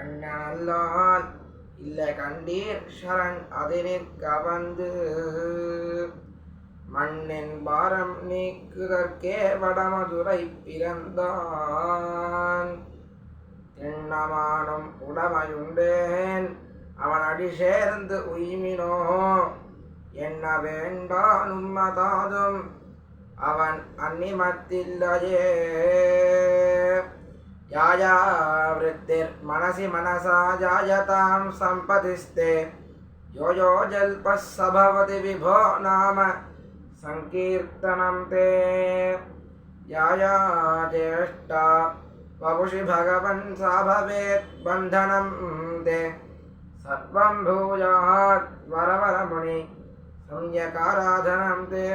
கண்ணல்லால் இல்ல கண்டீர் சரண் அதினிற்க வந்து மண்ணின் பாரம் நீக்குதற்கே வடமதுரை பிறந்தான். திண்ணமானும் உடமையுண்டேன் அவன் அடி சேர்ந்து உய்மினோ என்ன வேண்டான் உம்மதாதும் அவன் அந்நிமத்தில்லையே. யாயா விருத்திர் மனசி மனசா ஜாயதாம் சம்பதிஸ்தே யோயோ ஜல்பஸ் சபவதி விபோ நாம சங்கீர்த்தனம் தே. யாயா ஜேஷ்டா வபுஷி பகவன் சா பவேத் பந்தனம் தே சர்வம் பூயாத் வரவரமுனி सम्यकाराधनं ते.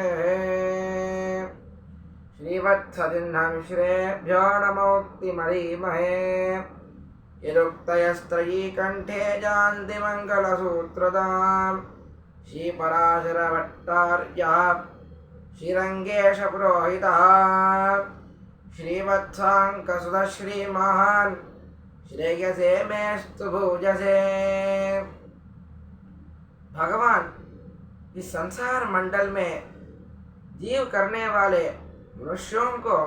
श्रीवत्सदिह्नमिश्रेभ्यो नमोक्तिमरीमहे यदुक्तयस्त्रयी कण्ठे जान्ति मङ्गलसूत्रदाम्. श्रीपराशरभट्टार्यः श्रीरङ्गेशपुरोहितः श्रीवत्साङ्कसुतश्रीमहान् श्रेयसे मेस्तु भूजसे. भगवान इस संसार मंडल में जीव करने वाले मनुष्यों को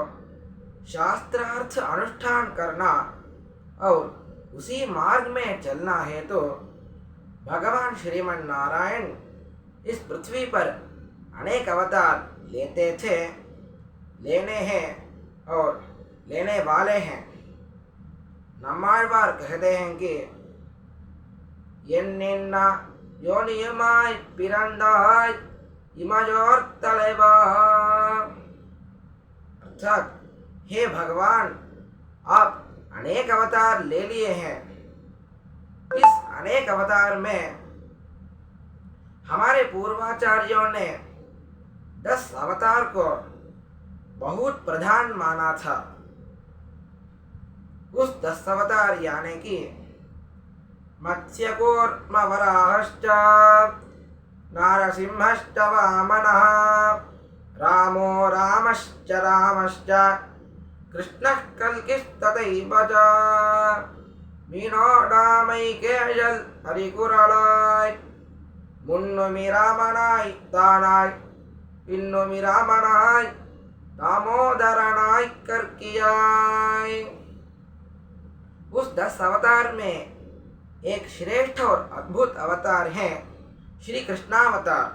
शास्त्रार्थ अनुष्ठान करना और उसी मार्ग में चलना है तो भगवान श्रीमन नारायण इस पृथ्वी पर अनेक अवतार लेते थे, लेने हैं और लेने वाले हैं. நம்மாழ்வார் कहते हैं कि என்னென்ன योनियमाय पिरंदाय इमजोर तलेवा. अर्थात हे भगवान आप अनेक अवतार ले लिए हैं. इस अनेक अवतार में हमारे पूर्वाचार्यों ने 10 अवतार को बहुत प्रधान माना था. उस 10 अवतार यानी कि मत्स्यकूर्मवराहश्च नारसिंहश्च वामनः रामो रामश्च रामश्च कृष्णः कल्किस्तथैव च மீனோடாமைக்கேழல் ஹரிகுரலாய் முன்னுமிராமனாய் தானாய் பின்னுமிராமனாய் दामोदरनाय कर्कियाय. उस 10 अवतार में एक श्रेष्ठ और अद्भुत अवतार है श्री कृष्णावतार.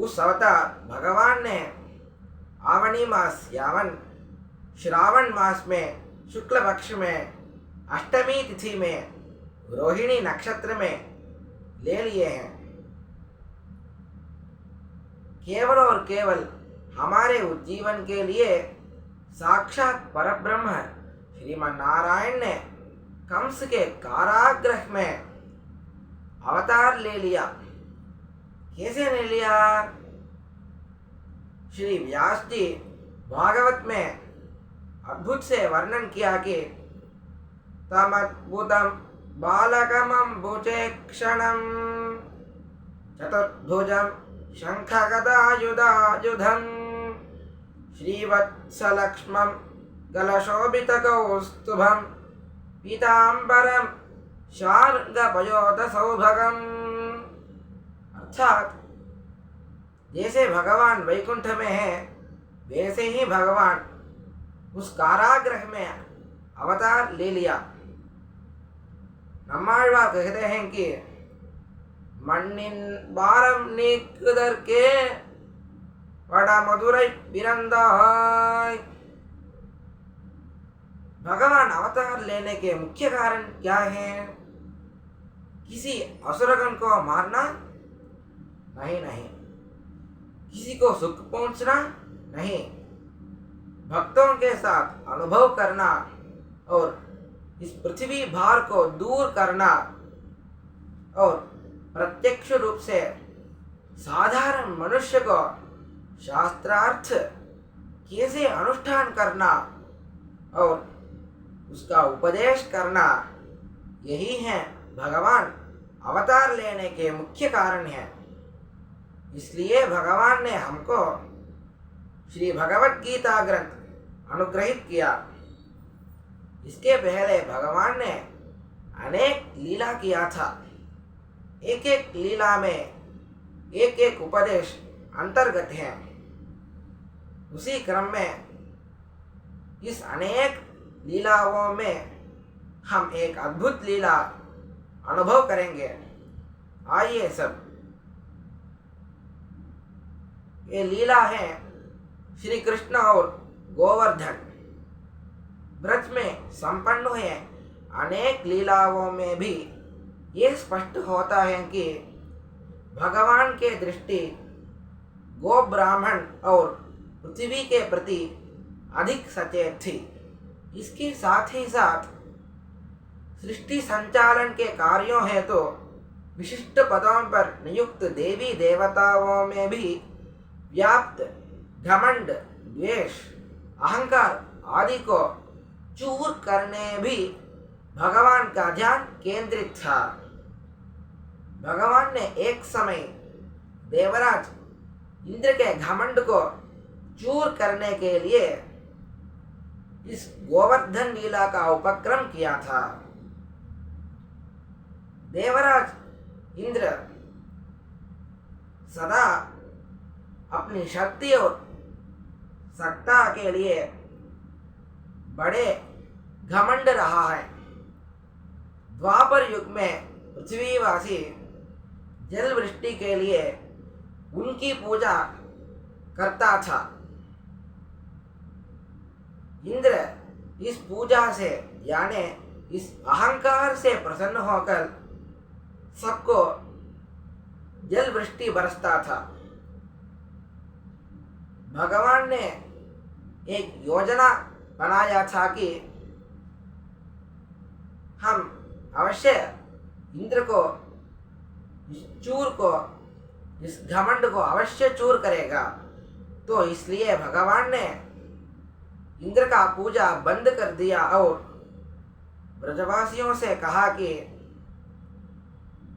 उस अवतार भगवान ने आवनी मास यावन श्रावण मास में शुक्ल पक्ष में अष्टमी तिथि में रोहिणी नक्षत्र में ले लिए हैं. केवल और केवल हमारे उज्जीवन के लिए साक्षात परब्रह्म श्रीमन नारायण ने कंस के कारागृह में अवतार ले लिया. कैसे ले लिया? श्री व्यास जी भागवत में अद्भुत से वर्णन किया कि तमद्भुतम बालकमम्बुजेक्षणं चतुर्भुजं शंखगदायुधायुधं श्रीवत्सलक्ष्मं गलशोभितकौस्तुभं पीताम्बरं शार्ङ्गपयोधसौभगम्. अर्थात जैसे भगवान वैकुंठ में है वैसे ही भगवान उस कारागृह में अवतार ले लिया. நம்மாழ்வார் कहते हैं कि மண்ணின் பாரம் நீக்குதற்கே வடமதுரை பிறந்தாய். भगवान अवतार लेने के मुख्य कारण क्या है? किसी असुरगण को मारना? नहीं नहीं. किसी को सुख पहुंचना? नहीं. भक्तों के साथ अनुभव करना और इस पृथ्वी भार को दूर करना और प्रत्यक्ष रूप से साधारण मनुष्य को शास्त्रार्थ कैसे अनुष्ठान करना और उसका उपदेश करना, यही है भगवान अवतार लेने के मुख्य कारण है. इसलिए भगवान ने हमको श्री भगवत गीता ग्रंथ अनुग्रहित किया. इसके पहले भगवान ने अनेक लीला किया था। एक एक लीला में एक एक उपदेश अंतर्गत है। उसी क्रम में इस अनेक लीलाओं में हम एक अद्भुत लीला अनुभव करेंगे। आइए सब, ये लीला है श्री कृष्ण और गोवर्धन। ब्रज में संपन्न हुए अनेक लीलाओं में भी ये स्पष्ट होता है कि भगवान के दृष्टि गो ब्राह्मण और पृथ्वी के प्रति अधिक सचेत थी। इसके साथ ही साथ सृष्टि संचालन के कार्यों हेतु तो विशिष्ट पदों पर नियुक्त देवी देवताओं में भी व्याप्त घमंड, द्वेष, अहंकार आदि को चूर करने भी भगवान का ध्यान केंद्रित था। भगवान ने एक समय देवराज इंद्र के घमंड को चूर करने के लिए इस गोवर्धन लीला का उपक्रम किया था। देवराज इंद्र सदा अपनी शक्ति और सत्ता के लिए बड़े घमंड रहा है। द्वापर युग में पृथ्वीवासी जल वृष्टि के लिए उनकी पूजा करता था। इंद्र इस पूजा से यानी इस अहंकार से प्रसन्न होकर सबको जल वृष्टि बरसता था। भगवान ने एक योजना बनाया था कि हम अवश्य इंद्र को, इस चूर को, इस घमंड को अवश्य चूर करेगा। तो इसलिए भगवान ने इंद्र का पूजा बंद कर दिया और ब्रजवासियों से कहा कि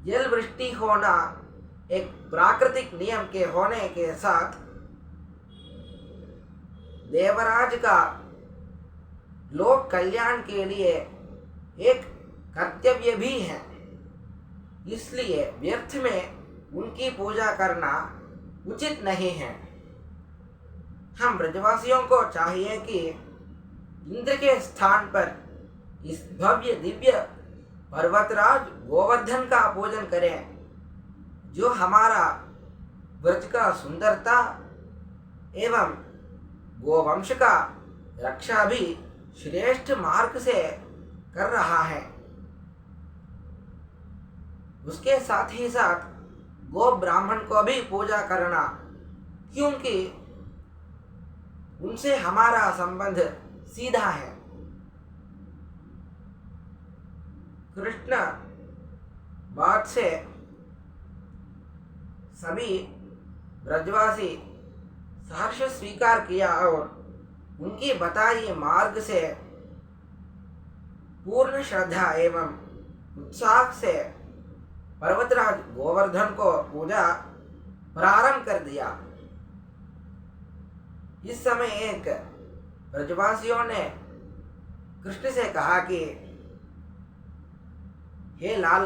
जल वृष्टि होना एक प्राकृतिक नियम के होने के साथ देवराज का लोक कल्याण के लिए एक कर्तव्य भी है। इसलिए व्यर्थ में उनकी पूजा करना उचित नहीं है। हम ब्रजवासियों को चाहिए कि इंद्र के स्थान पर इस भव्य दिव्य पर्वतराज गोवर्धन का पूजन करें, जो हमारा ब्रज का सुंदरता एवं गोवंश का रक्षा भी श्रेष्ठ मार्ग से कर रहा है। उसके साथ ही साथ गो ब्राह्मण को भी पूजा करना, क्योंकि उनसे हमारा संबंध सीधा है। कृष्ण बात से सभी ब्रजवासी सहर्ष स्वीकार किया और उनकी बताई मार्ग से पूर्ण श्रद्धा एवं उत्साह से पर्वतराज गोवर्धन को पूजा प्रारंभ कर दिया। इस समय एक ब्रजवासियों ने कृष्ण से कहा कि हे लाल,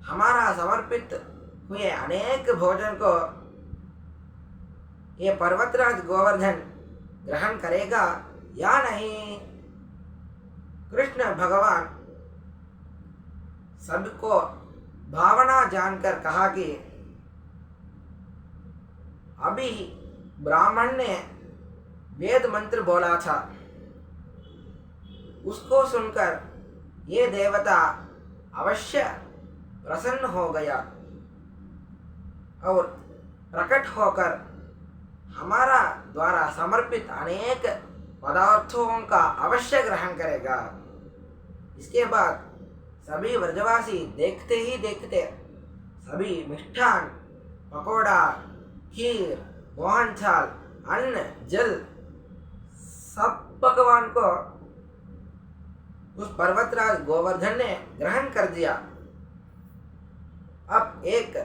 हमारा समर्पित हुए अनेक भोजन को ये पर्वतराज गोवर्धन ग्रहण करेगा या नहीं। कृष्ण भगवान सबको भावना जानकर कहा कि अभी ब्राह्मण ने वेद मंत्र बोला था, उसको सुनकर ये देवता अवश्य प्रसन्न हो गया और प्रकट होकर हमारा द्वारा समर्पित अनेक पदार्थों का अवश्य ग्रहण करेगा। इसके बाद सभी व्रजवासी देखते ही देखते सभी मिष्ठान, पकोड़ा, खीर, मोहनथाल, अन्न, जल सब पकवान को उस पर्वतराज गोवर्धन ने ग्रहण कर दिया। अब एक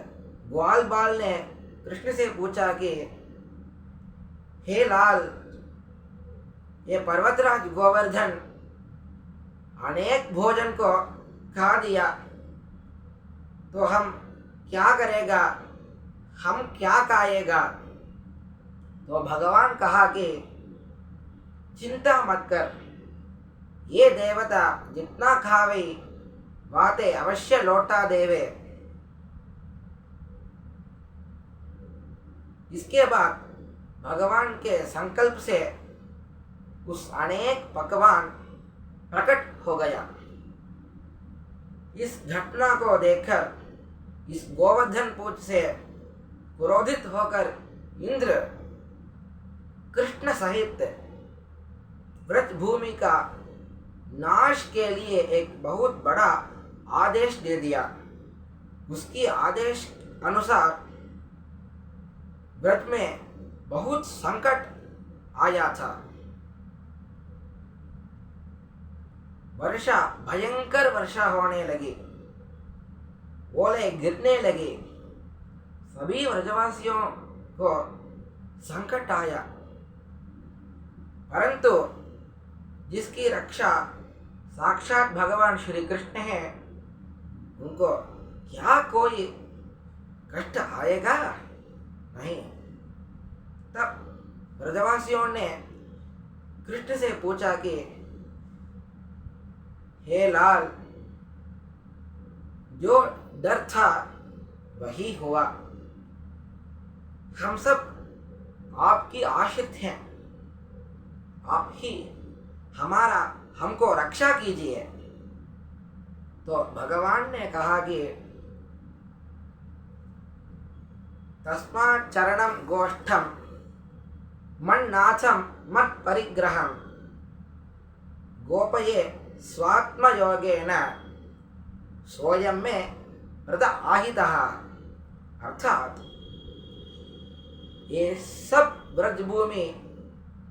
ग्वाल बाल ने कृष्ण से पूछा कि हे लाल, ये पर्वतराज गोवर्धन अनेक भोजन को खा दिया तो हम क्या करेगा, हम क्या खाएगा। तो भगवान कहा कि चिंता मत कर, ये देवता जितना खावे वाते अवश्य लौटा देवे। इसके बाद भगवान के संकल्प से उस अनेक पकवान प्रकट हो गया। इस घटना को देखकर इस गोवर्धन पूज से क्रोधित होकर इंद्र कृष्ण सहित व्रज भूमि का नाश के लिए एक बहुत बड़ा आदेश दे दिया। उसकी आदेश अनुसार व्रज में बहुत संकट आया था। वर्षा, भयंकर वर्षा होने लगी, ओले गिरने लगे, सभी व्रजवासियों को संकट आया। परंतु जिसकी रक्षा साक्षात भगवान श्री कृष्ण है, उनको क्या कोई कष्ट आएगा? नहीं। तब ब्रजवासियों ने कृष्ण से पूछा कि हे लाल, जो डर था वही हुआ। हम सब आपकी आश्रित हैं, आप ही हमको रक्षा कीजिए। तो भगवान ने कहा कि तस्मात् चरणम गोष्ठम मन्नाथम मत परिग्रहम गोपये स्वात्मयोगेन स्वयं में व्रत आहितः। अर्थात ये सब ब्रजभूमि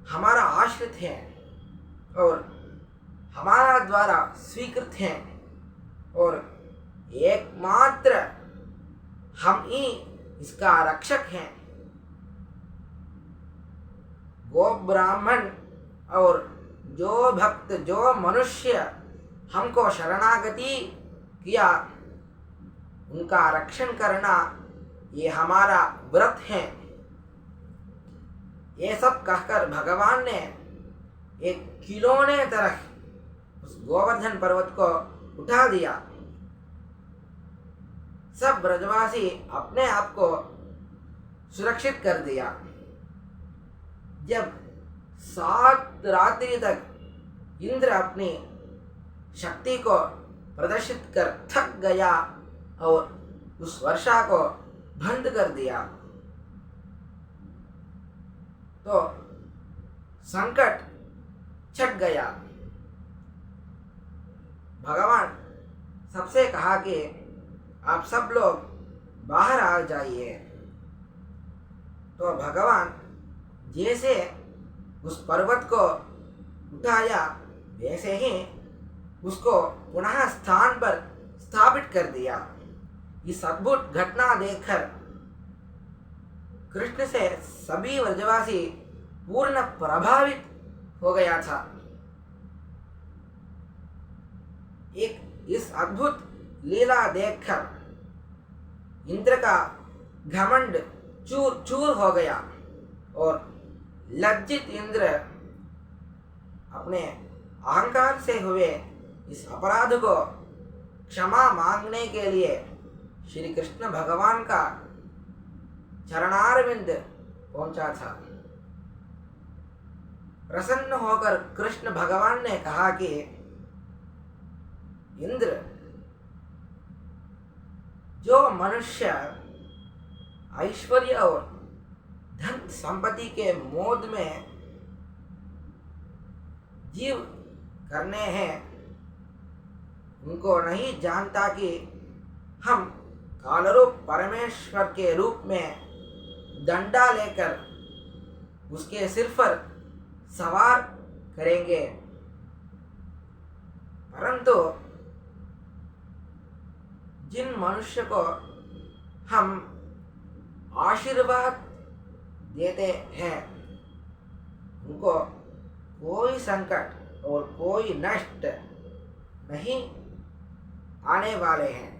हमारा आश्रित है और हमारा द्वारा स्वीकृत हैं, और एकमात्र हम ही इसका रक्षक हैं। गो ब्राह्मण और जो भक्त, जो मनुष्य हमको शरणागति किया, उनका रक्षण करना ये हमारा व्रत है। ये सब कहकर भगवान ने एक खिलौने तरह उस गोवर्धन पर्वत को उठा दिया। सब ब्रजवासी अपने आप को सुरक्षित कर दिया। जब 7 रात्रि तक इंद्र अपनी शक्ति को प्रदर्शित कर थक गया और उस वर्षा को बंद कर दिया, तो संकट छट गया। भगवान सबसे कहा कि आप सब लोग बाहर आ जाइए। तो भगवान जैसे उस पर्वत को उठाया, वैसे ही उसको पुनः स्थान पर स्थापित कर दिया। इस अद्भुत घटना देखकर कृष्ण से सभी व्रजवासी पूर्ण प्रभावित हो गया था। इस अद्भुत लीला देखकर इंद्र का घमंड चूर चूर हो गया और लज्जित इंद्र अपने अहंकार से हुए इस अपराध को क्षमा मांगने के लिए श्री कृष्ण भगवान का चरणारविंद पहुंचा था। प्रसन्न होकर कृष्ण भगवान ने कहा कि इंद्र, जो मनुष्य ऐश्वर्य और धन संपत्ति के मोद में जीव करने हैं, उनको नहीं जानता कि हम कालरूप परमेश्वर के रूप में डंडा लेकर उसके सिर पर सवार करेंगे। परंतु जिन मनुष्य को हम आशीर्वाद देते हैं, उनको कोई संकट और कोई नष्ट नहीं आने वाले हैं।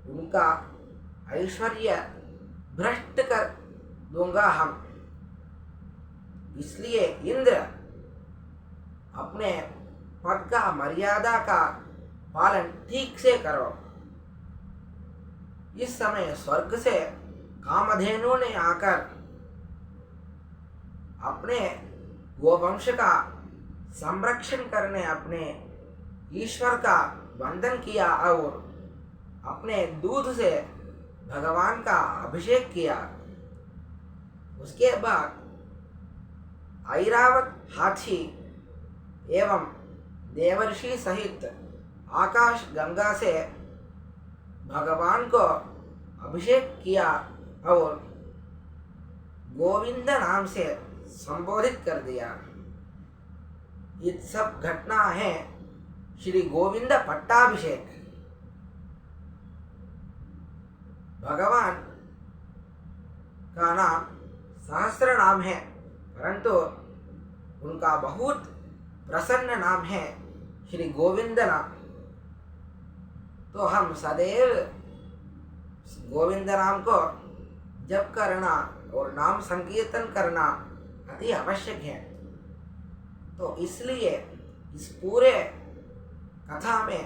उनका ऐश्वर्य भ्रष्ट कर दूंगा हम। इसलिए इंद्र अपने पद का मर्यादा का पालन ठीक से करो। इस समय स्वर्ग से कामधेनु ने आकर अपने गोवंश का संरक्षण करने अपने ईश्वर का वंदन किया और अपने दूध से भगवान का अभिषेक किया। उसके बाद ऐरावत हाथी एवं देवर्षि सहित आकाश गंगा से भगवान को अभिषेक किया और गोविंद नाम से संबोधित कर दिया। ये सब घटना है श्री गोविंद पट्टाभिषेक। भगवान का नाम सहस्त्र नाम है, परंतु उनका बहुत प्रसन्न नाम है श्री गोविंद नाम। तो हम सदैव गोविंद नाम को जप करना और नाम संकीर्तन करना अति आवश्यक है। तो इसलिए इस पूरे कथा में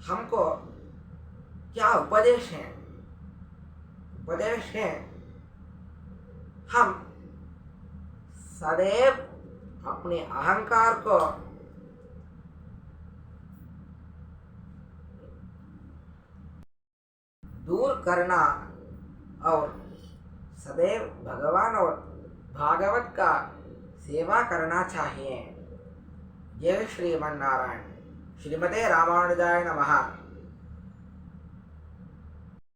हमको क्या उपदेश है? उपदेश है हम सदैव अपने अहंकार को दूर करना और सदैव भगवान और भागवत का सेवा करना चाहिए। जय श्रीमन्नारायण। श्रीमते रामानुजाय नमः।